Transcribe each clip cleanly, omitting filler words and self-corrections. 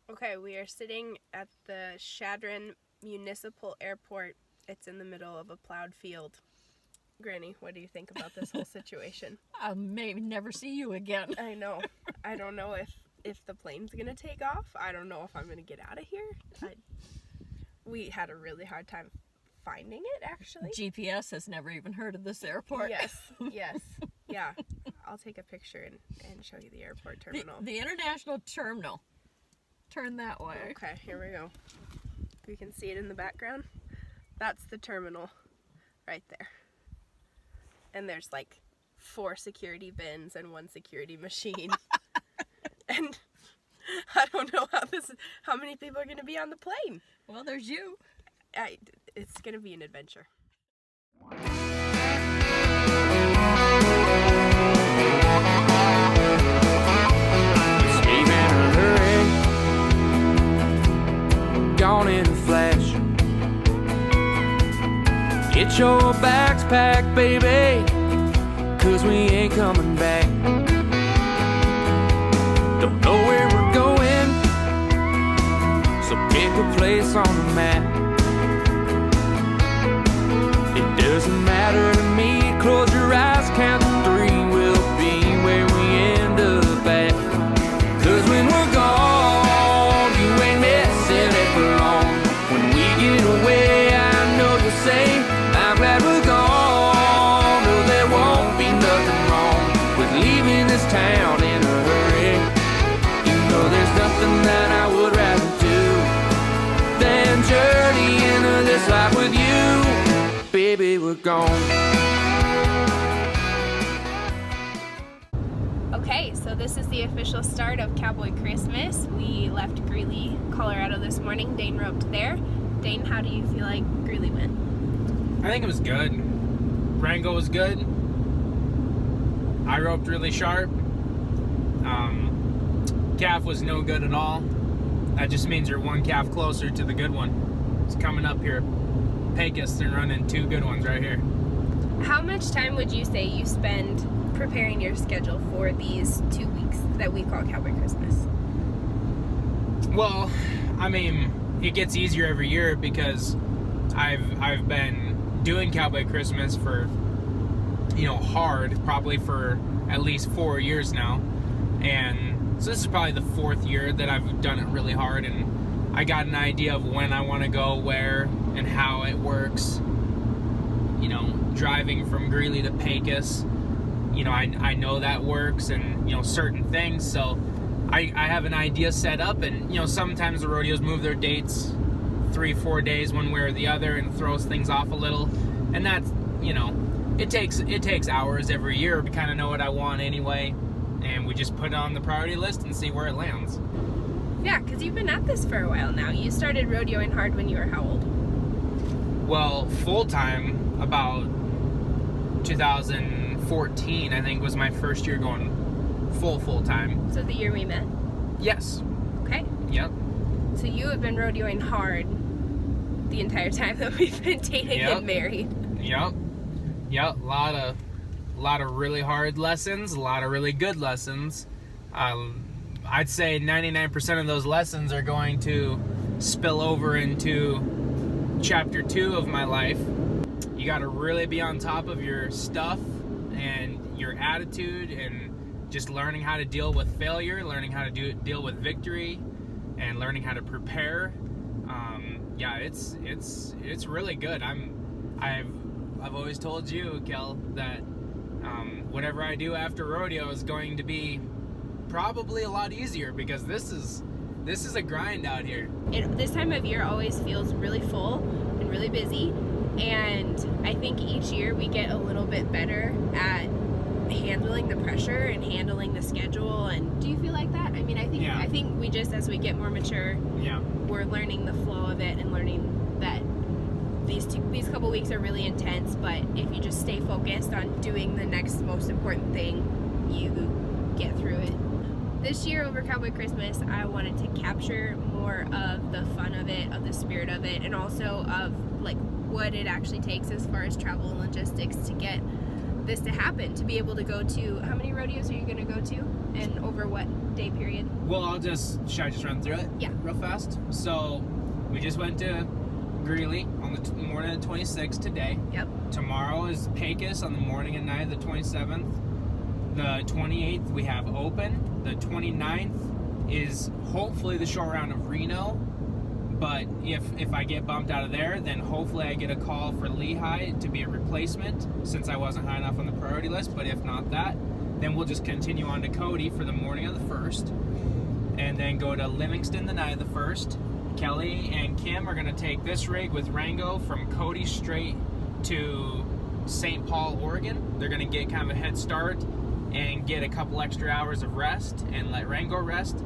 Okay, we are sitting at the Chadron Municipal Airport. It's in the middle of a plowed field. Granny, what do you think about this whole situation? I'll maybe never see you again. I know. I don't know if the plane's going to take off. I don't know if I'm going to get out of here. We had a really hard time finding it, actually. GPS has never even heard of this airport. Yes. Yeah. I'll take a picture and show you the airport terminal. The international terminal. Turn that way. Okay, here we go. We can see it in the background. That's the terminal right there. And there's like 4 security bins and 1 security machine. And I don't know how many people are going to be on the plane. Well, there's you. It's going to be an adventure. Escape in a hurry, gone in a flash. Get your bags packed, baby, 'cause we ain't coming back. Don't know where we're going, so pick a place on the map. It doesn't matter to me, close your eyes, count to 3, we'll be where we end up at. 'Cause when we're gone, you ain't missing it for long. When we get away, I know you'll say, I'm glad we're gone. No, there won't be nothing wrong with leaving this town in a hurry. You know there's nothing that I would rather do than journey into this life with you. Baby, we're gone. Okay, so this is the official start of Cowboy Christmas. We left Greeley, Colorado this morning. Dane roped there. Dane, how do you feel like Greeley went? I think it was good. Rango was good. I roped really sharp. Calf was no good at all. That just means you're 1 calf closer to the good one. It's coming up here. Pecos, they're running 2 good ones right here. How much time would you say you spend preparing your schedule for these 2 weeks that we call Cowboy Christmas? Well, I mean, it gets easier every year because I've been doing Cowboy Christmas for, hard, probably for at least 4 years now. And so this is probably the 4th year that I've done it really hard, and I got an idea of when I want to go, where, and how it works. Driving from Greeley to Pecos, I know that works, and, certain things, so I have an idea set up, and, sometimes the rodeos move their dates 3-4 days one way or the other and throws things off a little, and that's, it takes hours every year. We kind of know what I want anyway, and we just put it on the priority list and see where it lands. Yeah, because you've been at this for a while now. You started rodeoing hard when you were how old? Well, full-time, about 2014, I think, was my first year going full-time. So the year we met? Yes. Okay. Yep. So you have been rodeoing hard the entire time that we've been dating and married. Yep. A lot of really hard lessons, a lot of really good lessons. I'd say 99% of those lessons are going to spill over into chapter 2 of my life. You got to really be on top of your stuff and your attitude, and just learning how to deal with failure, learning how to deal with victory, and learning how to prepare. It's really good. I've always told you, Kel, that whatever I do after rodeo is going to be probably a lot easier, because this is a grind out here. This time of year always feels really full and really busy, and I think each year we get a little bit better at handling the pressure and handling the schedule. And do you feel like that? I mean, I think we just, as we get more mature, we're learning the flow of it and learning that these couple weeks are really intense, but if you just stay focused on doing the next most important thing, you get through it. This year over Cowboy Christmas, I wanted to capture more of the fun of it, of the spirit of it, and also of like what it actually takes as far as travel and logistics to get this to happen, to be able to go to, how many rodeos are you going to go to, and over what day period? Well, should I just run through it? Yeah. Real fast? So, we just went to Greeley on the morning of the 26th today. Yep. Tomorrow is Pecos on the morning and night of the 27th. The 28th we have open. The 29th is hopefully the short round of Reno. But if I get bumped out of there, then hopefully I get a call for Lehigh to be a replacement, since I wasn't high enough on the priority list. But if not that, then we'll just continue on to Cody for the morning of the 1st, and then go to Livingston the night of the 1st. Kelly and Kim are going to take this rig with Rango from Cody straight to St. Paul, Oregon. They're going to get kind of a head start and get a couple extra hours of rest and let Rango rest.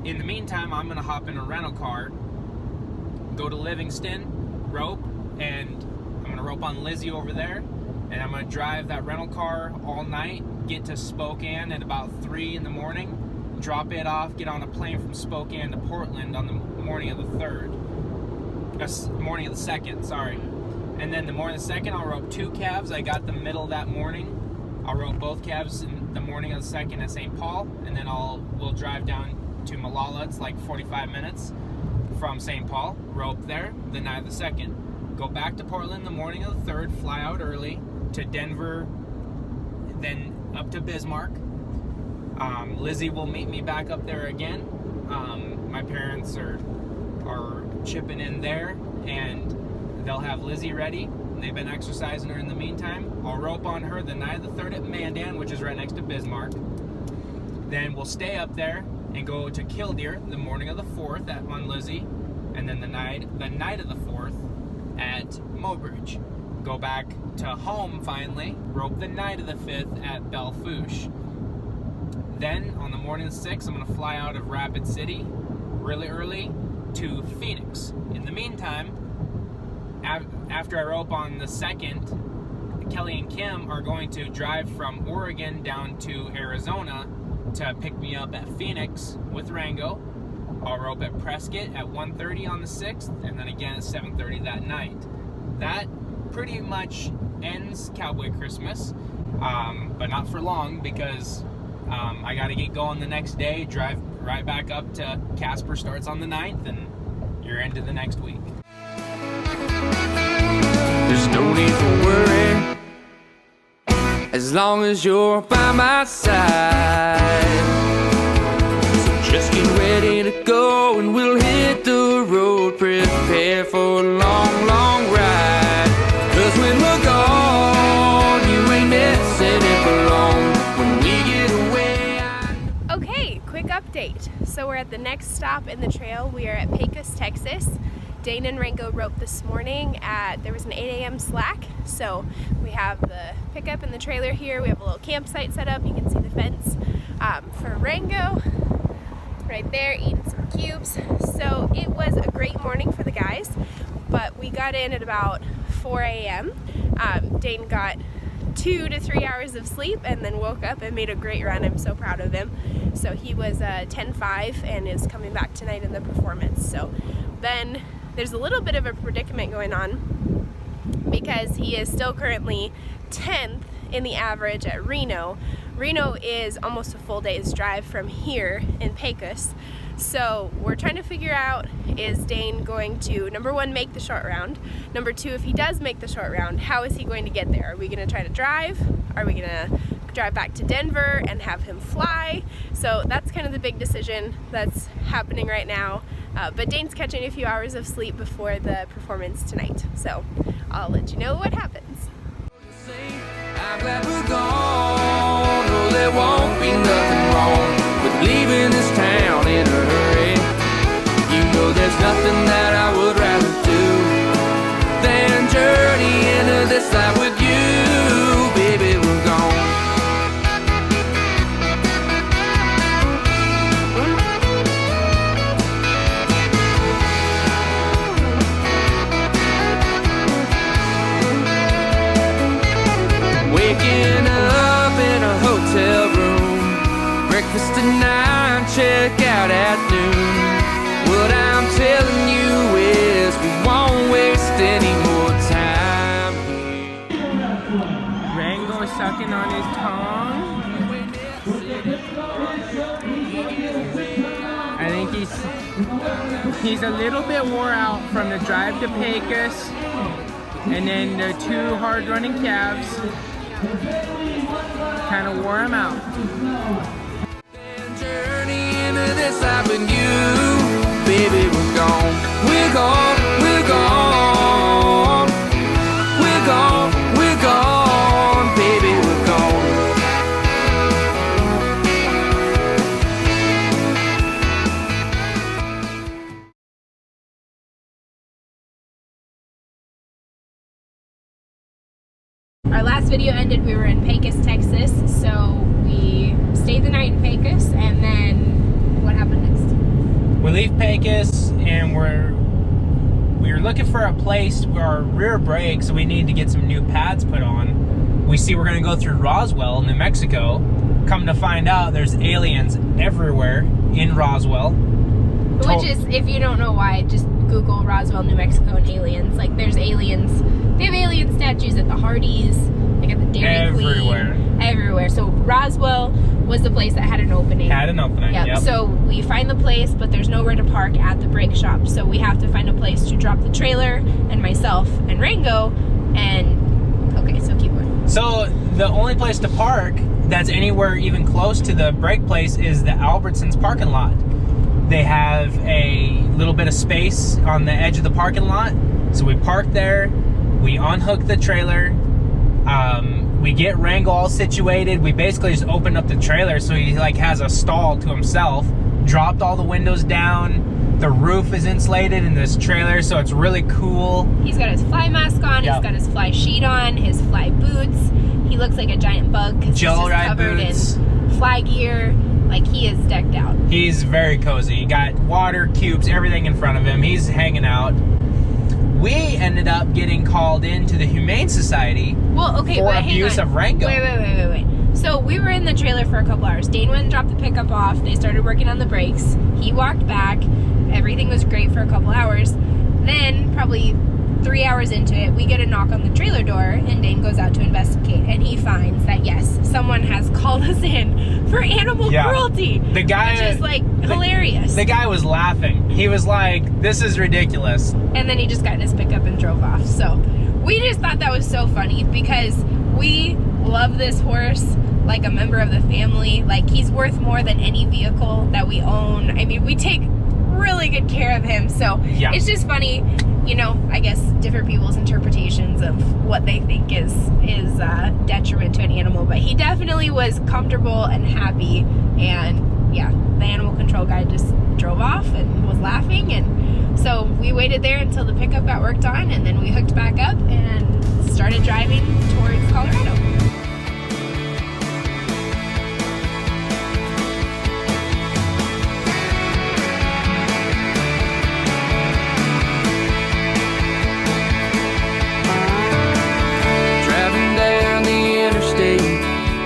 In the meantime, I'm going to hop in a rental car, go to Livingston, rope, and I'm going to rope on Lizzie over there, and I'm going to drive that rental car all night, get to Spokane at about 3 in the morning, drop it off, get on a plane from Spokane to Portland on the morning of the 2nd, sorry. And then the morning of the 2nd, I'll rope 2 calves. I got the middle that morning. I'll rope both calves in the morning of the 2nd at St. Paul, and then we'll drive down to Malala. It's like 45 minutes from St. Paul, rope there the night of the 2nd, go back to Portland the morning of the 3rd, fly out early to Denver, then up to Bismarck. Lizzie will meet me back up there again. My parents are chipping in there, and they'll have Lizzie ready. They've been exercising her in the meantime. I'll rope on her the night of the 3rd at Mandan, which is right next to Bismarck. Then we'll stay up there and go to Killdeer the morning of the 4th on Lizzie, and then the night of the 4th at Mobridge. Go back to home finally, rope the night of the 5th at Belle Fourche. Then on the morning of the 6th, I'm going to fly out of Rapid City really early to Phoenix. In the meantime, after I rope on the 2nd, Kelly and Kim are going to drive from Oregon down to Arizona to pick me up at Phoenix with Rango. I'll rope at Prescott at 1:30 on the 6th, and then again at 7:30 that night. That pretty much ends Cowboy Christmas, but not for long, because I got to get going the next day, drive right back up to Casper. Starts on the 9th, and you're into the next week. There's no need for worry, as long as you're by my side. So just get ready to go, and we'll hit the road. Prepare for a long, long ride. 'Cause when we're gone, you ain't missing it for long. When we get away, Okay, quick update. So we're at the next stop in the trail. We are at Pecos, Texas. Dane and Rango roped this morning there was an 8 a.m. slack. So we have the pickup and the trailer here. We have a little campsite set up. You can see the fence for Rango right there, eating some cubes. So it was a great morning for the guys, but we got in at about 4 a.m. Dane got 2 to 3 hours of sleep and then woke up and made a great run. I'm so proud of him. So he was 10.5 and is coming back tonight in the performance. So then there's a little bit of a predicament going on because he is still currently 10th in the average at Reno. Reno is almost a full day's drive from here in Pecos. So we're trying to figure out, is Dane going to, number one, make the short round? Number two, if he does make the short round, how is he going to get there? Are we going to try to drive? Are we going to drive back to Denver and have him fly? So that's kind of the big decision that's happening right now. But Dane's catching a few hours of sleep before the performance tonight. So I'll let you know what happens. I'm glad we're gone. Oh, there won't be nothing wrong with leaving this town in a hurry. You know there's nothing that I would rather do than journey into this life with you. Baby, we're gone. Waking up in a hotel room, breakfast at 9, check out at noon. What I'm telling you is we won't waste any more time here. Rango is sucking sitting on his tongue. I think he's a little bit wore out from the drive to Pecos, and then the 2 hard running calves kind of wore him out. Journey into this life and you, baby, we're gone, we're gone, we're gone, we're gone, we're gone, baby, we're gone. Our last video ended, we were in Pecos, Texas, so we stayed the night in Pecos, and then what happened next? We leave Pecos and we were looking for a place where our rear brakes, we need to get some new pads put on. We see we're gonna go through Roswell, New Mexico. Come to find out there's aliens everywhere in Roswell. Which is, if you don't know why, just Google Roswell, New Mexico and aliens. Like, there's aliens. They have alien statues at the Hardee's, like at the Dairy Queen. Everywhere. So Roswell was the place that had an opening. Yep. So we find the place, but there's nowhere to park at the brake shop. So we have to find a place to drop the trailer, and myself and Rango, and okay, so keep going. So the only place to park that's anywhere even close to the brake place is the Albertsons parking lot. They have a little bit of space on the edge of the parking lot. So we park there, we unhook the trailer, we get Rango all situated. We basically just opened up the trailer so he like has a stall to himself, dropped all the windows down. The roof is insulated in this trailer, so it's really cool. He's got his fly mask on, He's got his fly sheet on, his fly boots. He looks like a giant bug because he's just covered in fly gear. Like, he is decked out. He's very cozy. He got water, cubes, everything in front of him. He's hanging out. We ended up getting called into the Humane Society for abuse of Rango. Wait. So we were in the trailer for a couple hours. Dane went and dropped the pickup off. They started working on the brakes. He walked back. Everything was great for a couple hours. Then, probably 3 hours into it, we get a knock on the trailer door, and Dane goes out to investigate, and he finds that, yes, someone has called us in for animal cruelty. The guy, which is, like, hilarious. The guy was laughing. He was like, this is ridiculous. And then he just got in his pickup and drove off. So we just thought that was so funny because we love this horse like a member of the family. Like, he's worth more than any vehicle that we own. I mean, we take really good care of him. So it's just funny, you know, I guess different people's interpretations of what they think is detriment to an animal. But he definitely was comfortable and happy. And yeah, the animal control guy just drove off and was laughing. And so we waited there until the pickup got worked on, and then we hooked back up and started driving towards Colorado.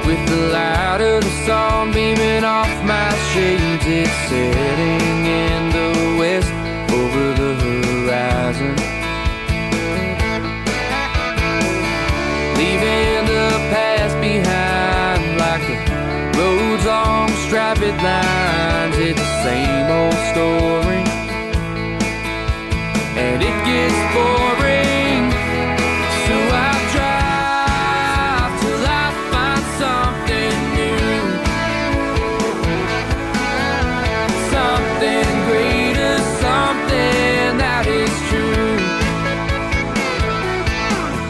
The light of the sun beaming off my shades, it's setting in the west over the horizon, leaving the past behind like the road's long striped lines. It's the same old story, and it gets boring, so I drive till I find something new, something greater, something that is true.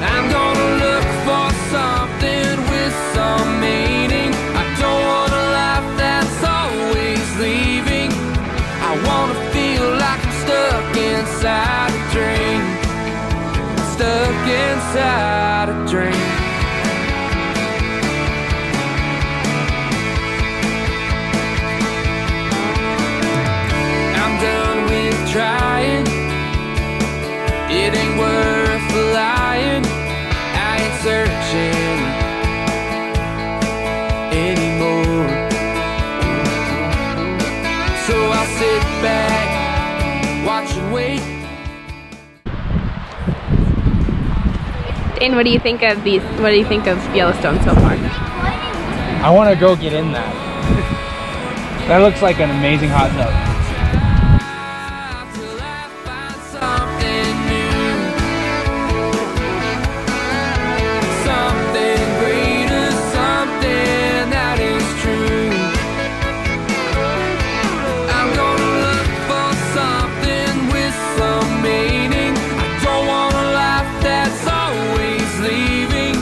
I'm gonna look for something with some meaning. I don't want a life that's always leaving. I wanna feel like I'm stuck inside a dream, stuck inside a dream. I'm done with trying, it ain't worth lying. I ain't searching anymore, so I'll sit back, watch and wait. Dane, what do you think of these? What do you think of Yellowstone so far? I want to go get in that. That looks like an amazing hot tub. Till I find something new, something greater, something that is true. I'm gonna look for something with some meaning. I don't want a life that's always leaving.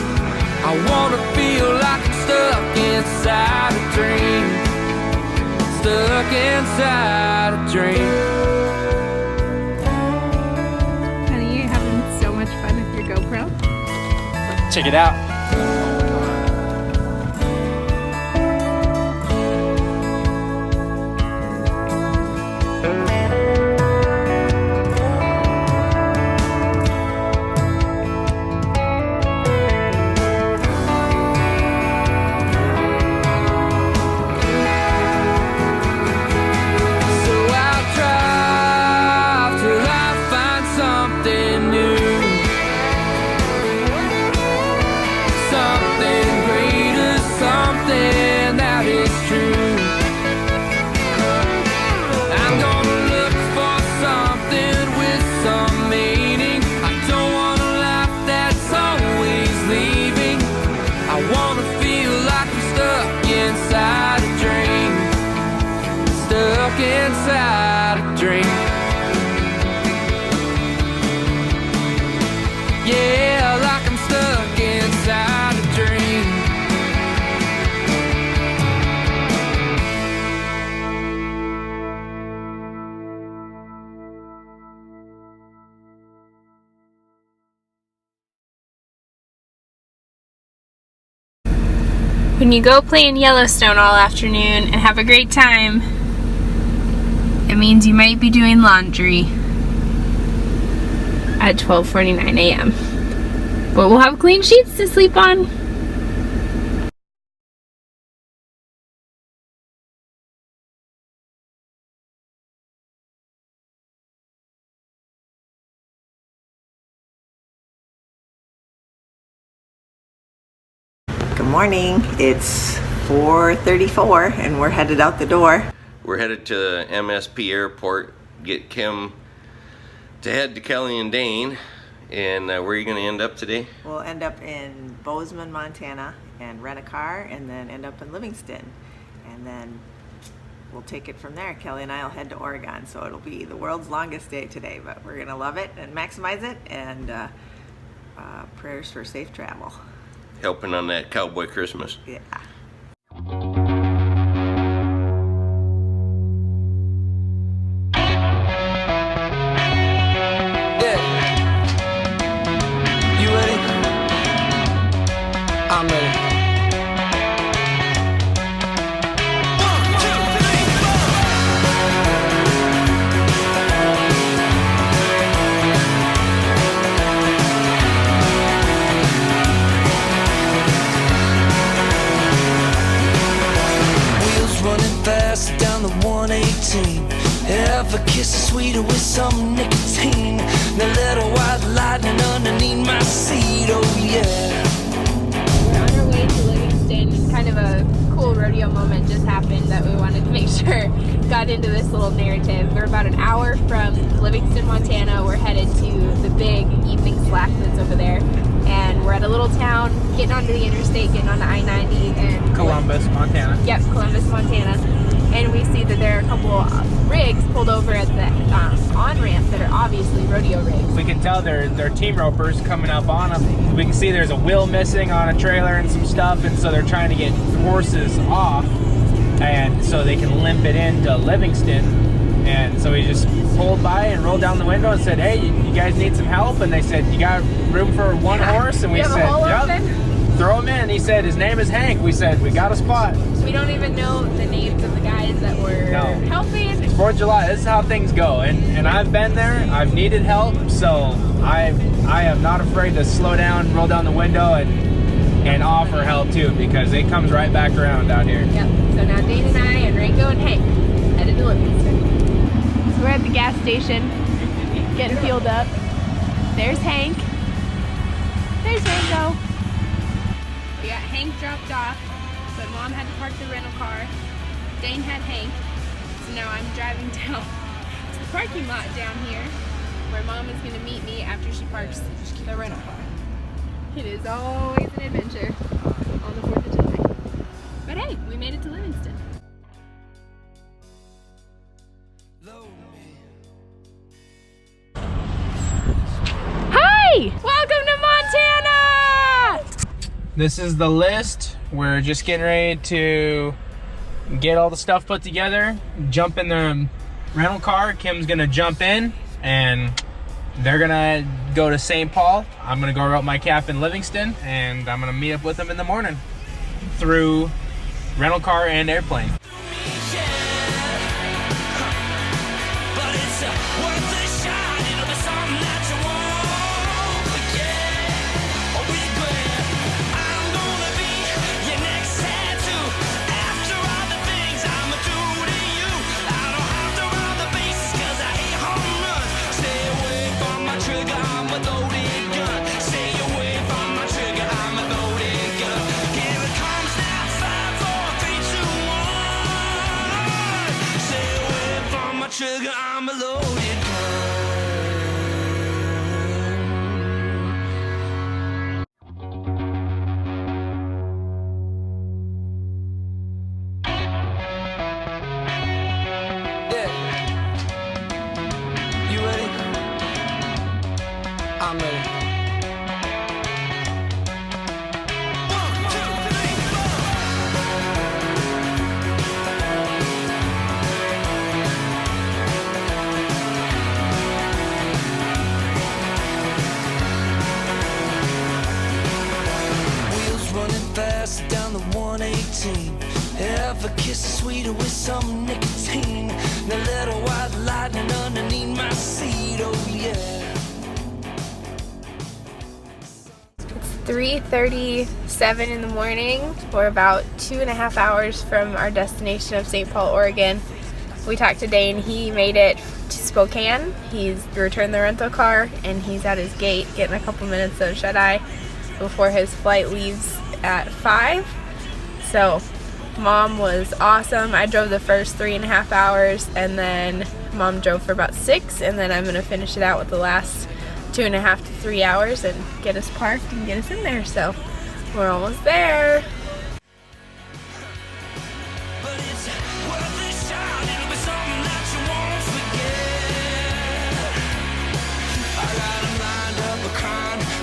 I wanna feel like I'm stuck inside a dream. Stuck inside a dream. Honey, you're having so much fun with your GoPro. Check it out. So I'll drive till I find something new, something greater, something that is true. I'm gonna look for something with some meaning. I don't want a life that's always leaving. I wanna feel like I'm stuck inside a dream. Stuck inside a dream. Yeah, like I'm stuck inside a dream. When you go play in Yellowstone all afternoon and have a great time, it means you might be doing laundry at 12:49 a.m. But we'll have clean sheets to sleep on. Good morning. It's 4:34 and we're headed out the door. We're headed to MSP Airport, get Kim to head to Kelli and Dane. And where are you going to end up today? We'll end up in Bozeman, Montana and rent a car and then end up in Livingston. And then we'll take it from there. Kelly and I will head to Oregon. So it'll be the world's longest day today, but we're going to love it and maximize it. And prayers for safe travel. Helping on that Cowboy Christmas. Yeah. You ready? I'm ready. Wheels running fast down the 118. Ever kiss a sweeter with some nicotine? The little white lightning underneath my seat, oh yeah. We're on our way to Livingston. Kind of a cool rodeo moment just happened that we wanted to make sure got into this little narrative. We're about an hour from Livingston, Montana. We're headed to the big evening slack that's over there. And we're at a little town, getting onto the interstate, getting onto I-90 and Columbus, Montana. Yep, Columbus, Montana. And we see that there are a couple of rigs pulled over at the on-ramp that are obviously rodeo rigs. We can tell they're team ropers coming up on them. We can see there's a wheel missing on a trailer and some stuff, and so they're trying to get horses off, and so they can limp it into Livingston. And so we just pulled by and rolled down the window and said, "Hey, you guys need some help?" And they said, "You got room for one horse?" And we have a said, hole "Yep, open?" throw him in." He said his name is Hank. We said, "We got a spot." We don't even know the names of the guys that were helping. 4th of July, this is how things go. And I've been there, I've needed help, so I am not afraid to slow down, roll down the window, and offer help too, because it comes right back around out here. Yep. So now Dane and I and Rango and Hank headed to Livingston. So we're at the gas station, getting fueled up. There's Hank. There's Rango. We got Hank dropped off, put him Mom had to park the rental car. Dane had Hank. So now I'm driving down to the parking lot down here where Mom is going to meet me after she parks the rental car. It is always an adventure on the 4th of July. But hey, we made it to Livingston. Hi! Welcome to Montana! This is the list. We're just getting ready to get all the stuff put together, jump in the rental car. Kim's gonna jump in and they're gonna go to St. Paul. I'm gonna go rope my calf in Livingston and I'm gonna meet up with them in the morning through rental car and airplane. Sugar, I'm a loaded Yeah. You ready? I'm ready. Down the 118, if a kiss is sweeter with some nicotine, the little white lightning underneath my seat, oh yeah. It's 3:37 in the morning. We're about 2.5 hours from our destination of St. Paul, Oregon. We talked to Dane. He made it to Spokane. He's returned the rental car and he's at his gate getting a couple minutes of shut-eye before his flight leaves at 5. So Mom was awesome. I drove the first 3.5 hours and then Mom drove for about 6, and then I'm gonna finish it out with the last 2.5 to 3 hours and get us parked and get us in there. So we're almost there.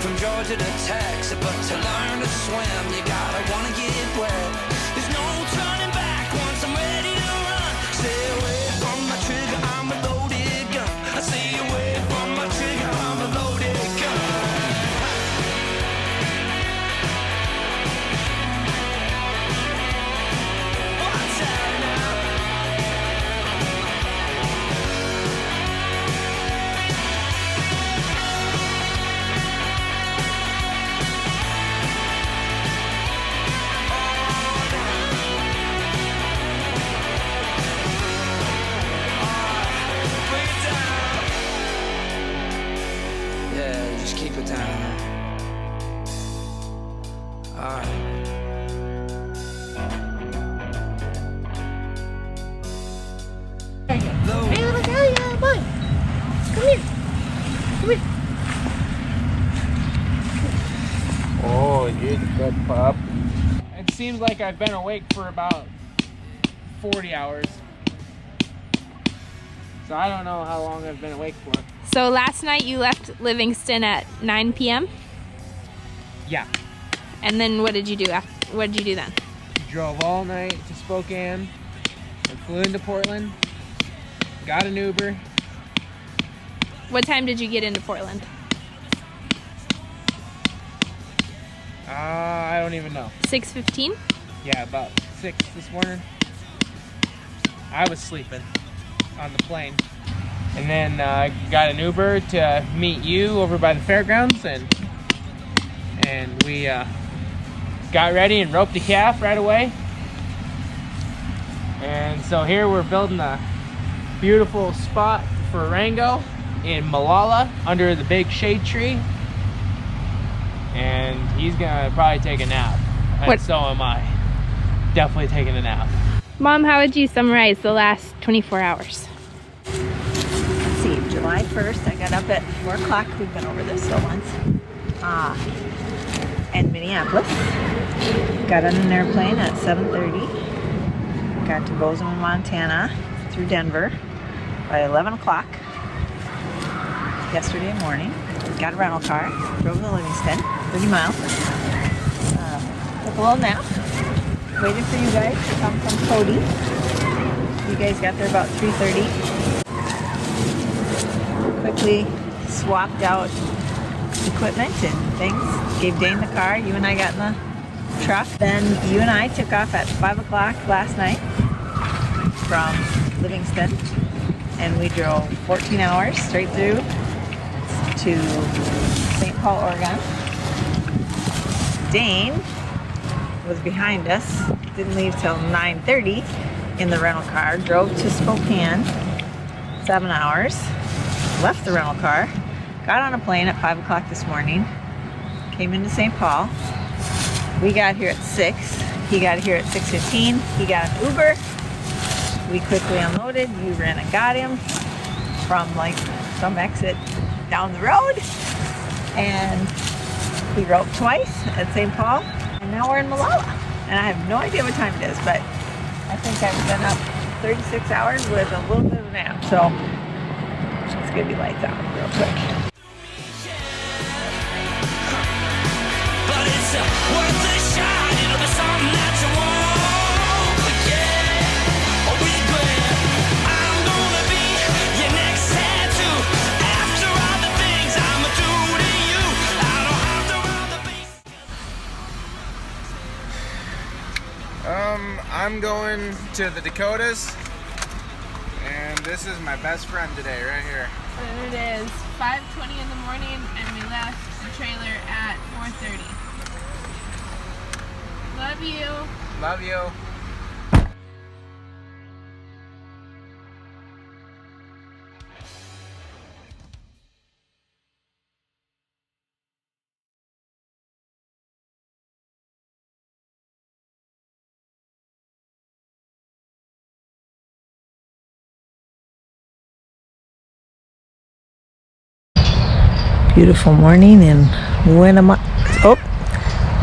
From Georgia to Texas, but to learn to swim, you gotta wanna get wet. There's no turning back once I'm ready to run. Stay away from my trigger, I'm a loaded gun. I stay away from my trigger, I'm a loaded gun. Watch out now. Keep it down. Alright. Hey, little girl, boy. Come here. Come here. Oh, you're the good pup. It seems like I've been awake for about 40 hours. So I don't know how long I've been awake for. So last night you left Livingston at 9 p.m. Yeah. And then what did you do what did you do then? Drove all night to Spokane. I flew into Portland. Got an Uber. What time did you get into Portland? I don't even know. 6:15? Yeah, about 6 this morning. I was sleeping on the plane. And then got an Uber to meet you over by the fairgrounds, and we got ready and roped the calf right away. And so here we're building a beautiful spot for Rango in Malala under the big shade tree. And he's gonna probably take a nap. And What? so am I. definitely taking a nap. Mom, how would you summarize the last 24 hours? Let's see, July 1st, I got up at 4 o'clock. We've been over this still once. And Minneapolis. Got on an airplane at 7:30. Got to Bozeman, Montana through Denver by 11 o'clock yesterday morning. Got a rental car, drove to Livingston, 30 miles. Took a little nap. Waited for you guys to come from Cody. You guys got there about 3:30. Quickly swapped out equipment and things. Gave Dane the car. You and I got in the truck. Then you and I took off at 5 o'clock last night from Livingston. And we drove 14 hours straight through to St. Paul, Oregon. Dane was behind us. Didn't leave till 9:30 in the rental car. Drove to Spokane, 7 hours. Left the rental car. Got on a plane at 5 o'clock this morning. Came into St. Paul. We got here at 6. He got here at 6:15. He got an Uber. We quickly unloaded. You ran and got him from like some exit down the road. And he roped twice at St. Paul. And now we're in Malala. And I have no idea what time it is, but I think I've been up 36 hours with a little bit of a nap. So it's gonna be lights out real quick. But it's worth a shot. It'll be something that you won't forget or regret. I'm gonna be your next tattoo. After all the things I'ma do to you, I don't have to run the beat. I'm going to the Dakotas, and this is my best friend today, right here. And it is 5:20 in the morning, and we left the trailer at 4:30. Love you. Love you. Beautiful morning in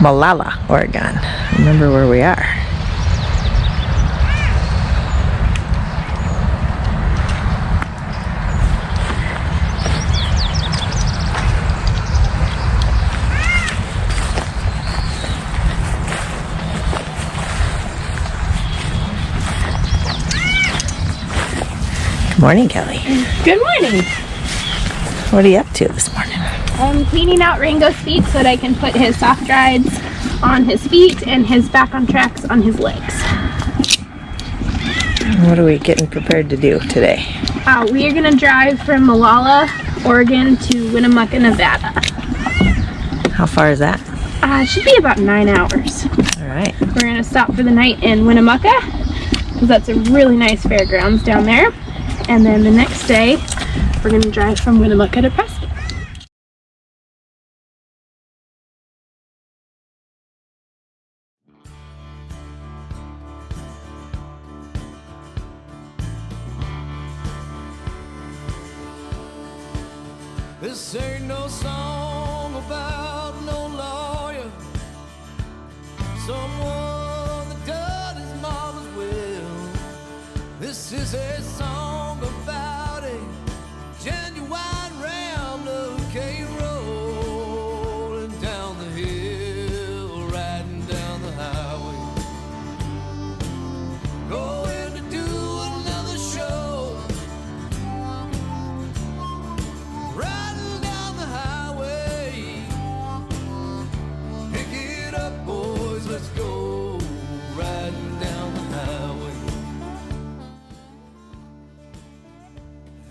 Malala, Oregon. Remember where we are. Good morning, Kelly. Good morning. What are you up to this morning? I'm cleaning out Rango's feet so that I can put his soft rides on his feet and his back on tracks on his legs. What are we getting prepared to do today? We are going to drive from Malala, Oregon to Winnemucca, Nevada. How far is that? Should be about 9 hours. All right. We're going to stop for the night in Winnemucca because that's a really nice fairgrounds down there. And then the next day, we're going to drive from Winnemucca to Preston. This ain't no song about no lawyer, someone that done his mama's will. This is a song about a genuine rambler rolling down the hill, riding down the highway, going to do another show. Riding down the highway, pick it up, boys, let's go. Riding down the highway.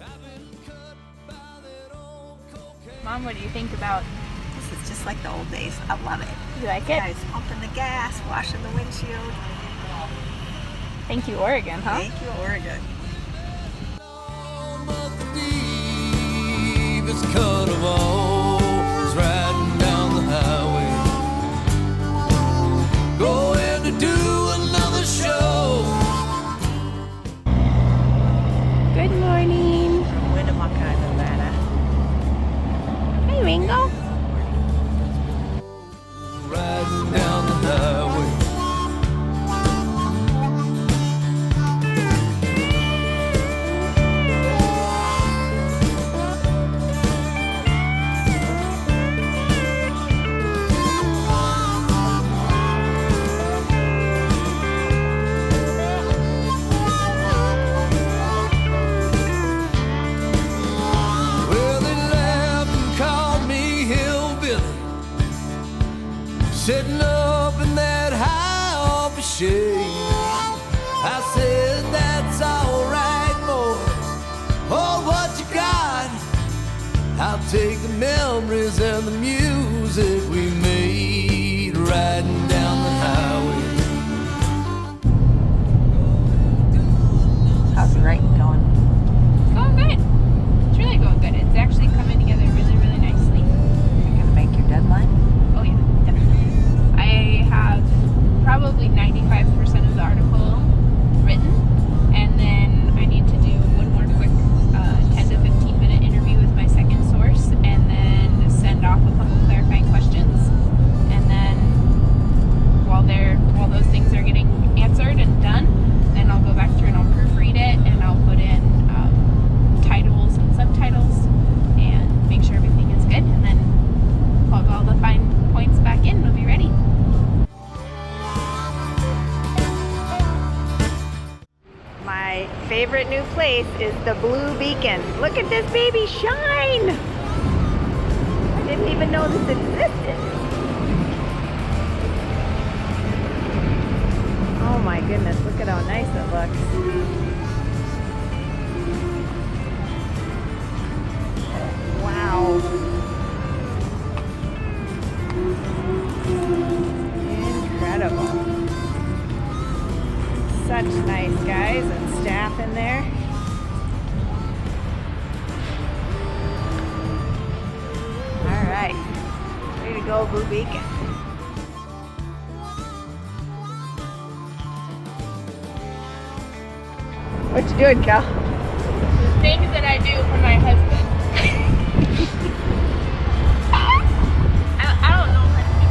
I've been cut by that old cocaine. Mom, what do you think about? This is just like the old days. I love it. You like it? Guys pumping the gas, washing the windshield. Thank you, Oregon, huh? Thank you, Oregon. It's cut of all, it's riding down the highway, going to do another memories and the music we made riding down the highway. How's the writing going? Going good. It's really going good. It's actually coming together really, really nicely. You're gonna make your deadline? Oh yeah, definitely. I have probably 95% of the article written, and then I need to do one more quick 10 to 15 minute interview with my second source, and then send off a couple clarifying questions. And then while those things are getting answered and done, then I'll go back through and I'll proofread it, and I'll put in titles and subtitles and make sure everything is good, and then plug all the fine points back in and it'll be ready. My favorite new place is the Blue Beacon. Look at this baby shine! I didn't even know this existed. Oh my goodness, look at how nice it looks. Wow. Incredible. Such nice guys and staff in there. All right, way to go, Blue Beacon. What you doing, Cal? The things that I do for my husband. I don't know how to do.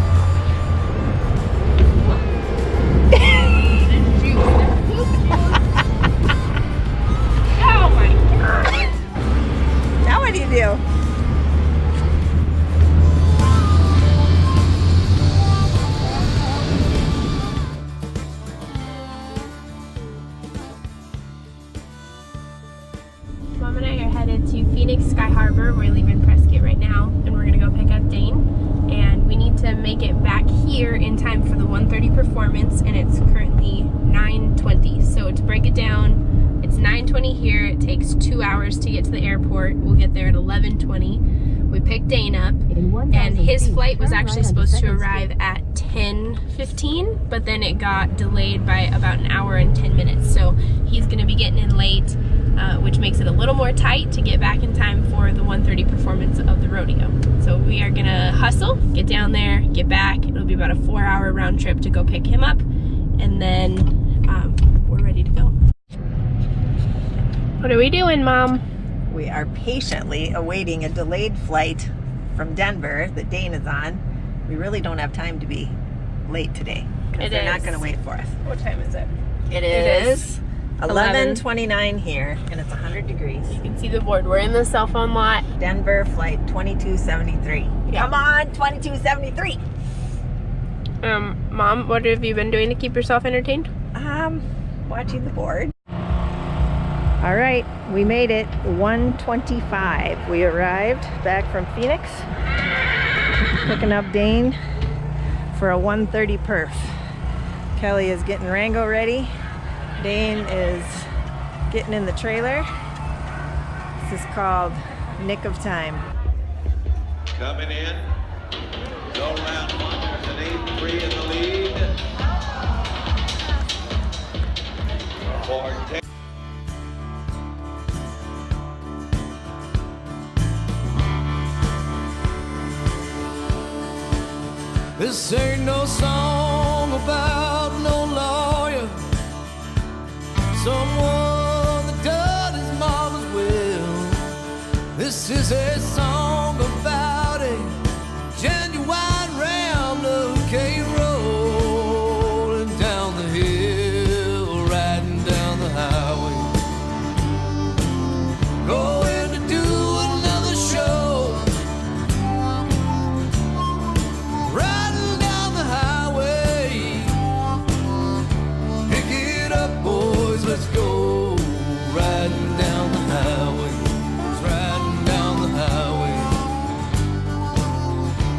Oh my God. Now what do you do? Mom and I are headed to Phoenix Sky Harbor. We're leaving Prescott right now, and we're gonna go pick up Dane. And we need to make it back here in time for the 1:30 performance, and it's currently 9:20. So to break it down, it's 9:20 here. It takes 2 hours to get to the airport. We'll get there at 11:20. We picked Dane up, and his flight was actually supposed to arrive at 10:15, but then it got delayed by about an hour and 10 minutes. So he's gonna be getting in late, which makes it a little more tight to get back in time for the 1:30 performance of the rodeo. So we are gonna hustle, get down there, get back. It'll be about a 4-hour round trip to go pick him up, and then we're ready to go. What are we doing, Mom? We are patiently awaiting a delayed flight from Denver that Dane is on. We really don't have time to be late today because they're not going to wait for us. What time is it? It is 11:29 here, and it's 100 degrees. You can see the board. We're in the cell phone lot. Denver flight 2273. Yeah. Come on, 2273. Mom, what have you been doing to keep yourself entertained? Watching the board. All right, we made it. 1:25. We arrived back from Phoenix, picking up Dane for a 1:30 perf. Kelly is getting Rango ready. Dane is getting in the trailer. This is called Nick of Time. Coming in, go round one, there's an 8-3 in the lead. For This ain't no song about no lawyer, someone that done his mama's will. This is a song about a genuine ram that came rolling down the hill, riding down the highway, going to do another show. Riding down the highway, pick it up, boys, let's go. Riding down the highway, riding down the highway,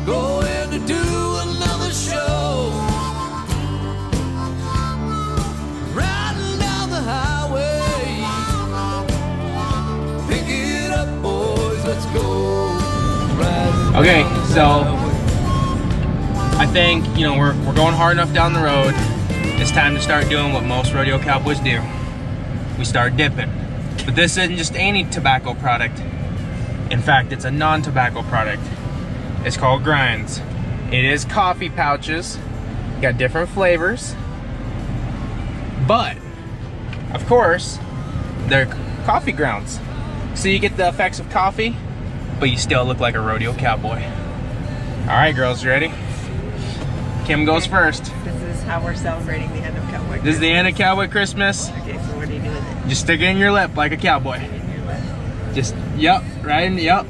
going to do another show. Riding down the highway, pick it up, boys, let's go. Riding Okay, So I think, you know, we're going hard enough down the road. It's time to start doing what most rodeo cowboys do. We start dipping. But this isn't just any tobacco product. In fact, it's a non-tobacco product. It's called Grinds. It is coffee pouches. Got different flavors. But, of course, they're coffee grounds. So you get the effects of coffee, but you still look like a rodeo cowboy. All right, girls, you ready? Kim goes first. This is how we're celebrating the end of Cowboy Christmas. This is the end of Cowboy Christmas. Okay, so what do you do with it? Just stick it in your lip like a cowboy. In your lip. Just, yep, right in, yep.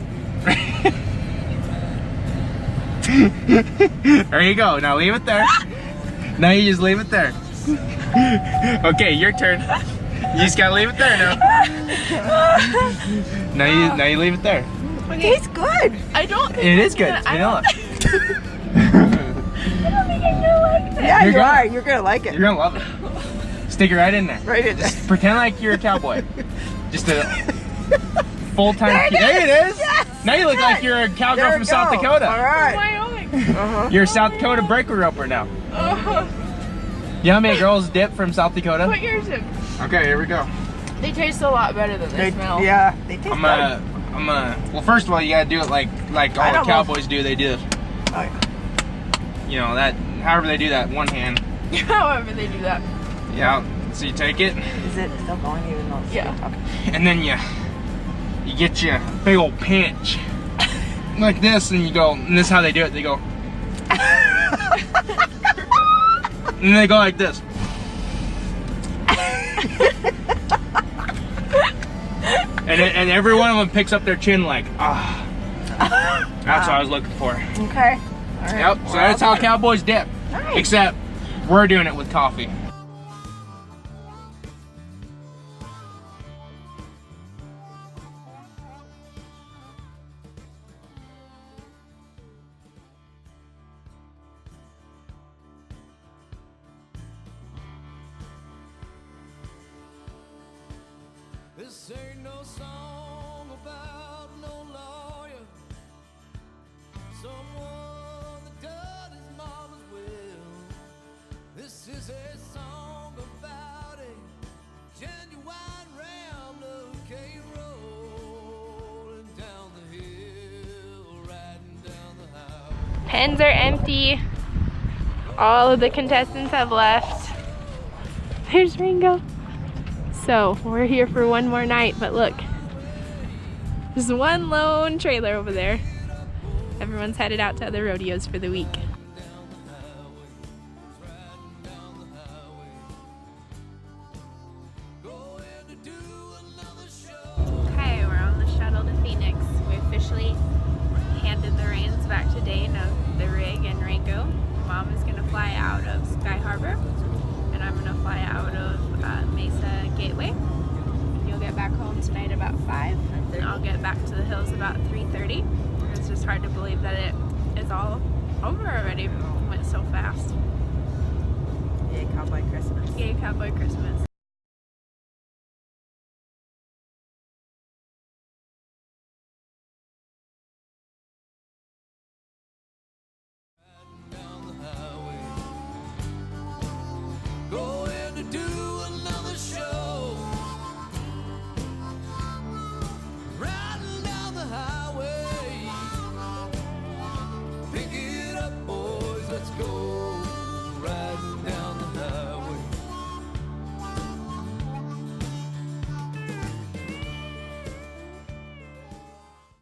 There you go. Now leave it there. Now you just leave it there. Okay, your turn. You just gotta leave it there now. Now you leave it there. It tastes good. I don't think It is good. It's I vanilla. don't think I'm gonna like this. Yeah, You're you gonna- are. You're gonna like it. You're gonna love it. Stick it right in there. Right in there. Just pretend like you're a cowboy. Just a full-time. There it is. Yes. Now you look Good. like you're a cowgirl There from we South go. Dakota. All right. Wyoming. You're a South Dakota breaker roper now. You know how many girls dip from South Dakota? Put yours in. Okay, here we go. They taste a lot better than they smell. Yeah, they taste I'm gonna. Well, first of all, you gotta do it like I all the don't cowboys do. They do, good. Oh, yeah. you know, that. However they do that, one hand. However they do that. Yeah. So you take it, Is it still going even though it's Yeah. Okay. and then you get you a big old pinch like this, and you go. And this is how they do it. They go. And then they go like this. And every one of them picks up their chin like, ah. That's what I was looking for. Okay. All right. Yep, so that's how cowboys dip. Nice. Except we're doing it with coffee. This ain't no song about no lawyer, someone that done his mama's will. This is a song about a genuine rambler came rolling down the hill, riding down the highway. Pens are empty. All of the contestants have left. There's Ringo. So we're here for one more night, but look, there's one lone trailer over there. Everyone's headed out to other rodeos for the week. Okay, we're on the shuttle to Phoenix. We officially handed the reins back to Dane of the rig and Ringo. Mom is gonna fly out of Sky Harbor, and I'm gonna fly out of Mesa Gateway. You'll get back home tonight about 5, and I'll get back to the hills about 3:30. It's just hard to believe that it is all over already. It went so fast. Yay, Cowboy Christmas. Yay, Cowboy Christmas.